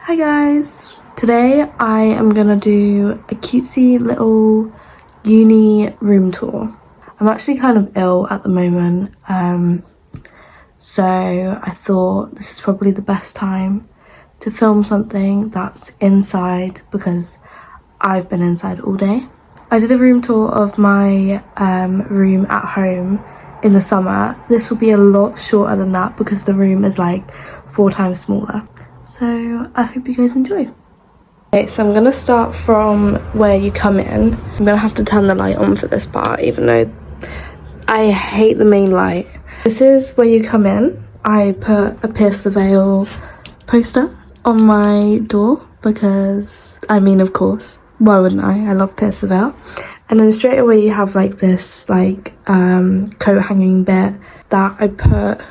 Hi guys! Today I am gonna do a cutesy little uni room tour. I'm actually kind of ill at the moment, so I thought this is probably the best time to film something that's inside because I've been inside all day. I did a room tour of my room at home in the summer. This will be a lot shorter than that because the room is like 4 times smaller. So I hope you guys enjoy. Okay, so I'm gonna start from where you come in. I'm gonna have to turn the light on for this part, even though I hate the main light. This is where you come in. I put a Pierce the Veil poster on my door because, I mean, of course, why wouldn't I love Pierce the Veil. And then straight away you have like this coat hanging bit that I put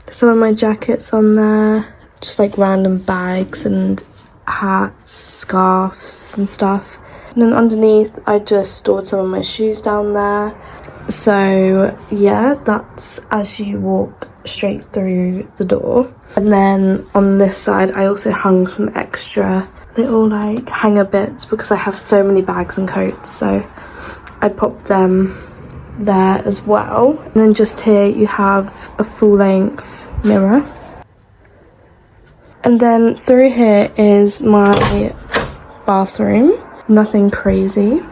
some of my jackets on there, just like random bags and hats, scarves and stuff. And then underneath I just stored some of my shoes down there. So yeah, that's as you walk straight through the door. And then on this side I also hung some extra little like hanger bits because I have so many bags and coats, so I popped them there as well. And then just here you have a full-length mirror. And then through here is my bathroom. Nothing crazy.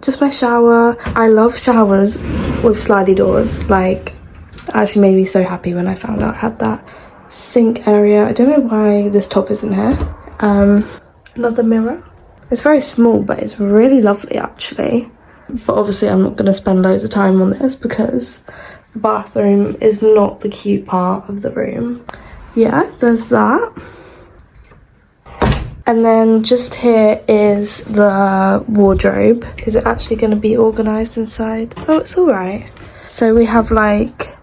Just my shower. I love showers with slidey doors. Like, it actually made me so happy when I found out I had that. Sink area. I don't know why this top isn't here. Another mirror. It's very small, but it's really lovely actually. But obviously I'm not going to spend loads of time on this because the bathroom is not the cute part of the room. Yeah, there's that. And then just here is the wardrobe. Is it actually going to be organised inside? Oh, it's alright. So we have like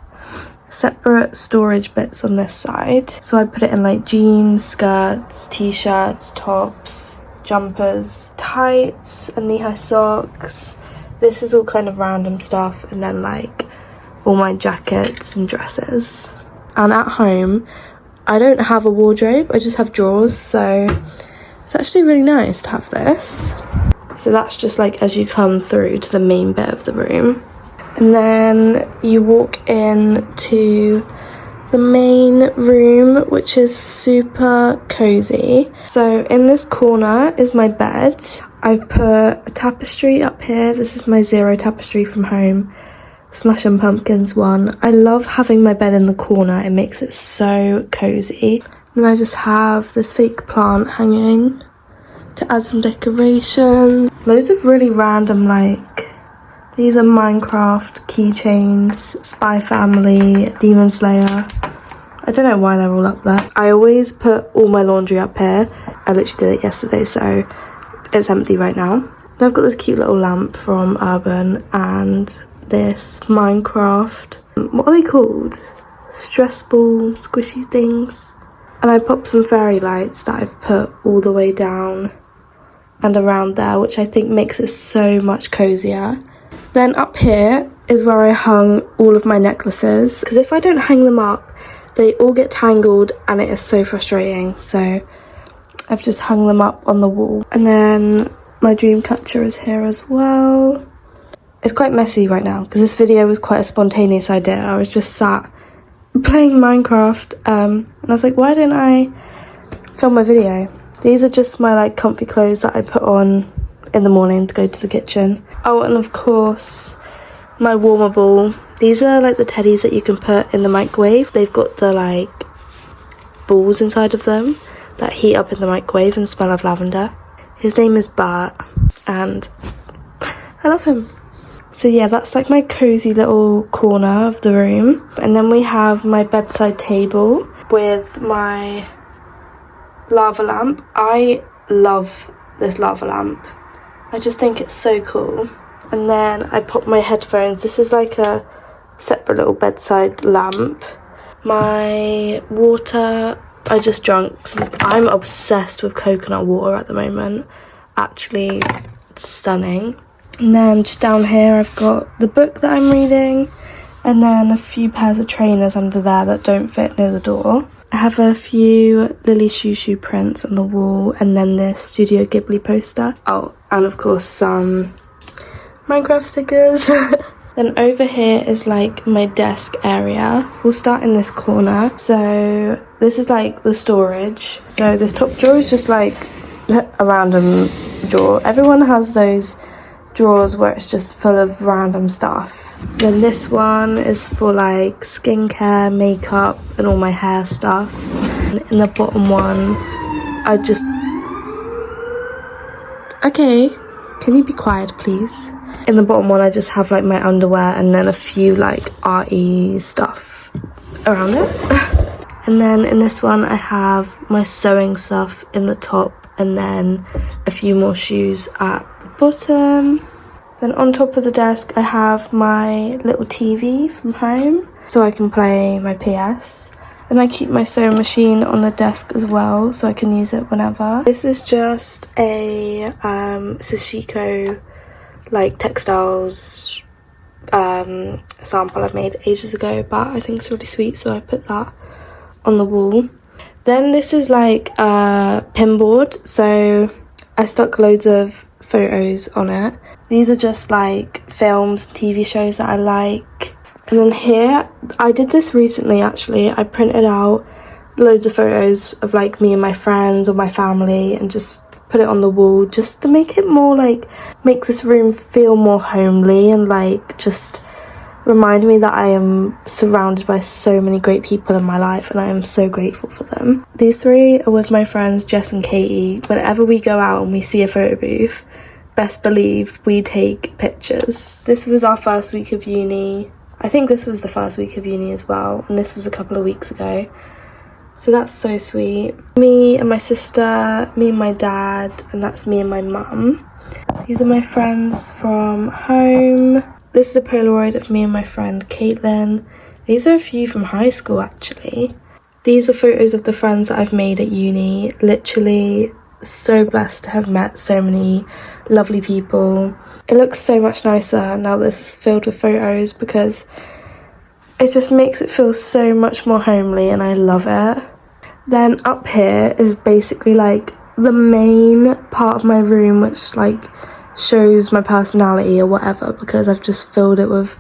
separate storage bits on this side. So I put it in like jeans, skirts, t-shirts, tops, jumpers, tights and knee-high socks. This is all kind of random stuff, and then like all my jackets and dresses. And at home I don't have a wardrobe, I just have drawers, so it's actually really nice to have this. So that's just like as you come through to the main bit of the room. And then you walk in to the main room, which is super cozy. So in this corner is my bed. I've put a tapestry up here. This is my Zero tapestry from home. Smashing Pumpkins one. I love having my bed in the corner, it makes it so cozy. And I just have this fake plant hanging to add some decoration. Loads of really random, like, these are Minecraft keychains, Spy Family, Demon Slayer. I don't know why they're all up there. I always put all my laundry up here. I literally did it yesterday, so it's empty right now. Then I've got this cute little lamp from Urban and this Minecraft, what are they called? Stress ball, squishy things. And I popped some fairy lights that I've put all the way down and around there, which I think makes it so much cozier. Then up here is where I hung all of my necklaces, because if I don't hang them up, they all get tangled and it is so frustrating. So I've just hung them up on the wall. And then my dream catcher is here as well. It's quite messy right now because this video was quite a spontaneous idea. I was just sat playing Minecraft and I was like, why didn't I film my video? These are just my like comfy clothes that I put on in the morning to go to the kitchen. Oh, and of course my warmer ball. These are like the teddies that you can put in the microwave. They've got the like balls inside of them that heat up in the microwave and smell of lavender. His name is Bart and I love him. So yeah, that's like my cozy little corner of the room. And then we have my bedside table with my lava lamp. I love this lava lamp. I just think it's so cool. And then I pop my headphones. This is like a separate little bedside lamp. My water, I just drank some. I'm obsessed with coconut water at the moment. Actually stunning. And then just down here I've got the book that I'm reading, and then a few pairs of trainers under there that don't fit near the door. I have a few Lily Shoo Shoo prints on the wall, and then this Studio Ghibli poster. Oh, and of course some Minecraft stickers. Then over here is like my desk area. We'll start in this corner. So this is like the storage. So this top drawer is just like a random drawer. Everyone has those drawers where it's just full of random stuff. Then this one is for like skincare, makeup, and all my hair stuff. And in the bottom one, I just... Okay, can you be quiet, please? In the bottom one, I just have like my underwear and then a few like arty stuff around it. And then in this one, I have my sewing stuff in the top, and then a few more shoes at the bottom. Then on top of the desk, I have my little TV from home, so I can play my PS. And I keep my sewing machine on the desk as well, so I can use it whenever. This is just a Sashiko like textiles sample I made ages ago, but I think it's really sweet, so I put that on the wall. Then this is like a pin board, so I stuck loads of photos on it. These are just like films, TV shows that I like. And then here, I did this recently actually. I printed out loads of photos of like me and my friends or my family and just put it on the wall just to make it more like, make this room feel more homely and like just remind me that I am surrounded by so many great people in my life and I am so grateful for them. These three are with my friends Jess and Katie. Whenever we go out and we see a photo booth, best believe we take pictures. This was our first week of uni. I think this was the first week of uni as well, and this was a couple of weeks ago. So that's so sweet. Me and my sister, me and my dad, and that's me and my mum. These are my friends from home. This is a Polaroid of me and my friend Caitlin. These are a few from high school actually. These are photos of the friends that I've made at uni. Literally so blessed to have met so many lovely people. It looks so much nicer now this is filled with photos because it just makes it feel so much more homely and I love it. Then up here is basically like the main part of my room, which like shows my personality or whatever, because I've just filled it with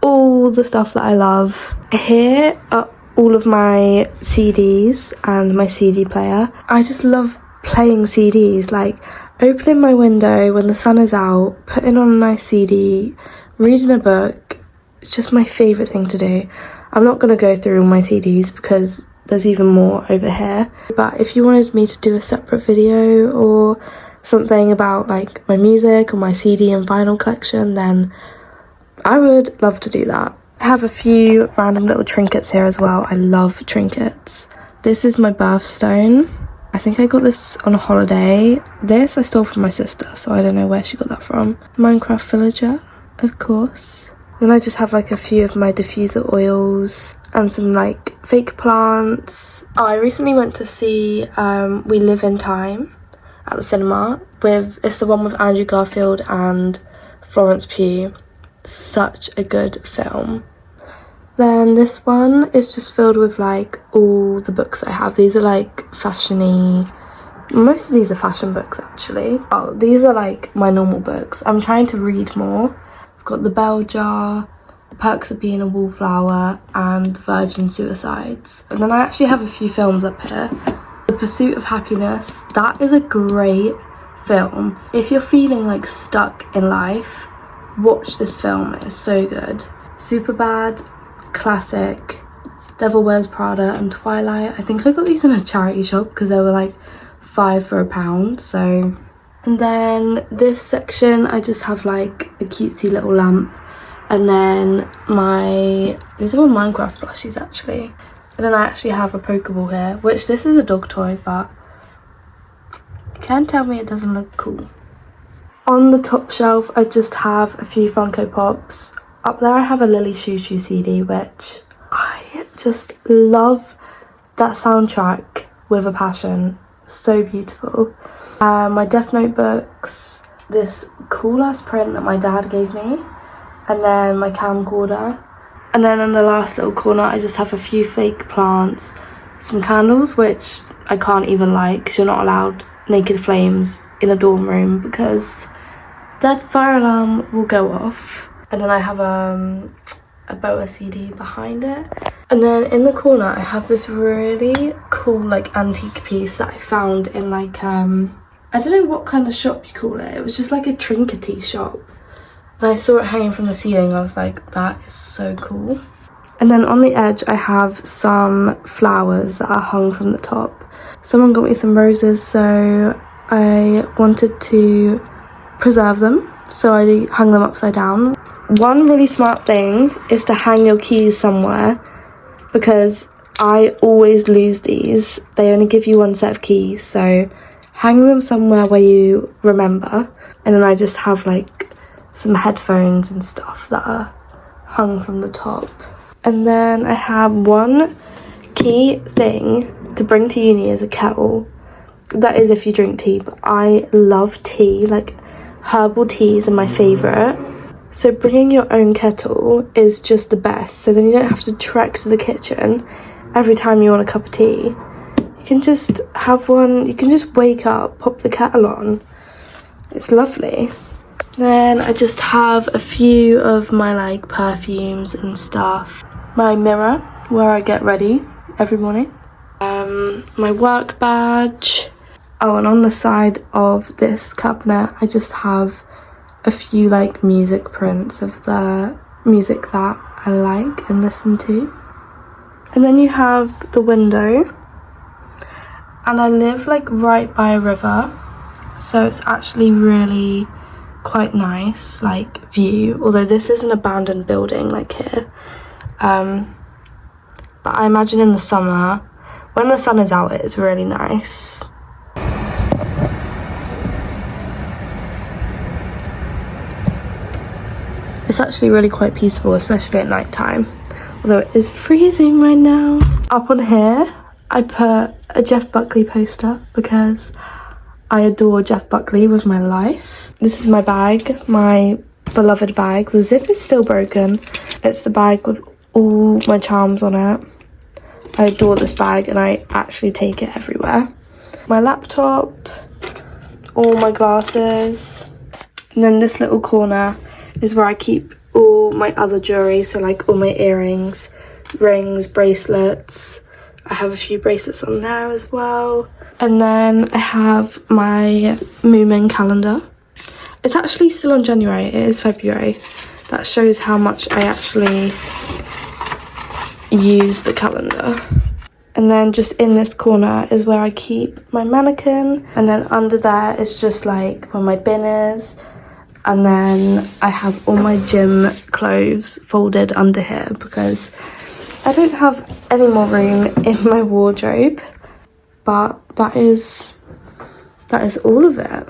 all the stuff that I love. Here are all of my CDs and my CD player. I just love playing CDs, like opening my window when the sun is out, putting on a nice CD, reading a book. It's just my favourite thing to do. I'm not going to go through all my CDs because there's even more over here. But if you wanted me to do a separate video or something about like my music or my CD and vinyl collection, then I would love to do that. I have a few random little trinkets here as well. I love trinkets. This is my birthstone. I think I got this on a holiday. This I stole from my sister, so I don't know where she got that from. Minecraft villager, of course. Then I just have like a few of my diffuser oils and some like fake plants. Oh, I recently went to see We Live in Time at the cinema. It's the one with Andrew Garfield and Florence Pugh. Such a good film. Then this one is just filled with like all the books I have. These are like fashion-y. Most of these are fashion books actually. Oh, these are like my normal books. I'm trying to read more. I've got The Bell Jar, The Perks of Being a Wallflower, and Virgin Suicides. And then I actually have a few films up here. The Pursuit of Happiness. That is a great film. If you're feeling like stuck in life, watch this film. It is so good. Superbad, classic. Devil Wears Prada and Twilight. I think I got these in a charity shop because they were like £5 for £1, so. And then this section I just have like a cutesy little lamp, and then these are all Minecraft plushies actually. And then I actually have a Pokeball here, which this is a dog toy, but you can't tell me it doesn't look cool. On the top shelf I just have a few Funko Pops. Up there I have a Lily Shoo Shoo CD, which I just love that soundtrack with a passion. So beautiful. My Death Note books, this cool ass print that my dad gave me, and then my camcorder. And then in the last little corner I just have a few fake plants, some candles, which I can't even light because you're not allowed naked flames in a dorm room because that fire alarm will go off. And then I have a Boa CD behind it. And then in the corner I have this really cool like antique piece that I found in like I don't know what kind of shop you call it. It was just like a trinkety shop. And I saw it hanging from the ceiling. I was like, that is so cool. And then on the edge I have some flowers that are hung from the top. Someone got me some roses, so I wanted to preserve them. So I hung them upside down. One really smart thing is to hang your keys somewhere because I always lose these. They only give you one set of keys, so hang them somewhere where you remember. And then I just have like some headphones and stuff that are hung from the top. And then I have one key thing to bring to uni as a kettle. That is if you drink tea, but I love tea. Like herbal teas are my favourite. So bringing your own kettle is just the best. So then you don't have to trek to the kitchen every time you want a cup of tea. You can just have one, you can just wake up, pop the kettle on. It's lovely. Then I just have a few of my like perfumes and stuff. My mirror where I get ready every morning. My work badge. Oh, and on the side of this cabinet I just have a few like music prints of the music that I like and listen to. And then you have the window, and I live like right by a river, so it's actually really quite nice like view, although this is an abandoned building like here. But I imagine in the summer when the sun is out it's really nice. It's actually really quite peaceful, especially at night time, although it is freezing right now. Up on here I put a Jeff Buckley poster because I adore Jeff Buckley with my life. This is my bag, my beloved bag. The zip is still broken. It's the bag with all my charms on it. I adore this bag and I actually take it everywhere. My laptop, all my glasses, and then this little corner is where I keep all my other jewellery, so like all my earrings, rings, bracelets. I have a few bracelets on there as well. And then I have my Moomin calendar. It's actually still on January, it is February. That shows how much I actually use the calendar. And then just in this corner is where I keep my mannequin, and then under there is just like where my bin is. And then I have all my gym clothes folded under here because I don't have any more room in my wardrobe. But that is all of it.